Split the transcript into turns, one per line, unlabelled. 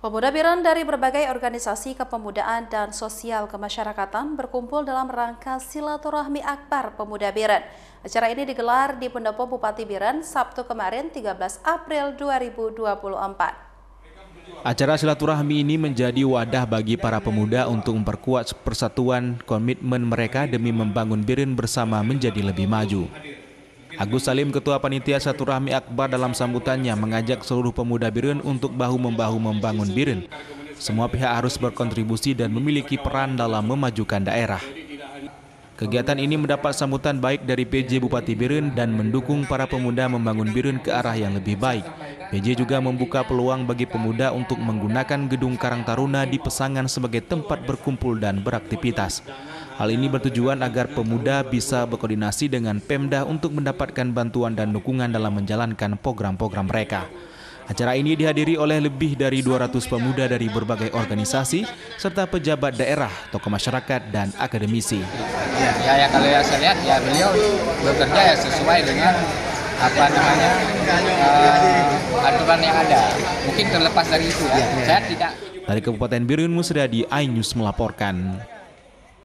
Pemuda Biren dari berbagai organisasi kepemudaan dan sosial kemasyarakatan berkumpul dalam rangka silaturahmi akbar Pemuda Biren. Acara ini digelar di Pendopo Bupati Biren Sabtu kemarin 13 April 2024.
Acara silaturahmi ini menjadi wadah bagi para pemuda untuk memperkuat persatuan komitmen mereka demi membangun Biren bersama menjadi lebih maju. Agus Salim, Ketua Panitia Silaturahmi Akbar, dalam sambutannya mengajak seluruh pemuda Biren untuk bahu-membahu membangun Biren. Semua pihak harus berkontribusi dan memiliki peran dalam memajukan daerah. Kegiatan ini mendapat sambutan baik dari PJ Bupati Biren dan mendukung para pemuda membangun Biren ke arah yang lebih baik. PJ juga membuka peluang bagi pemuda untuk menggunakan Gedung Karang Taruna di Pesangan sebagai tempat berkumpul dan beraktivitas. Hal ini bertujuan agar pemuda bisa berkoordinasi dengan Pemda untuk mendapatkan bantuan dan dukungan dalam menjalankan program-program mereka. Acara ini dihadiri oleh lebih dari 200 pemuda dari berbagai organisasi serta pejabat daerah, tokoh masyarakat, dan akademisi.
Ya kalau saya lihat ya beliau bekerja ya sesuai dengan aturan yang ada. Mungkin terlepas dari itu ya. Saya tidak.
Dari Kabupaten Biren, Musriadi, iNews melaporkan.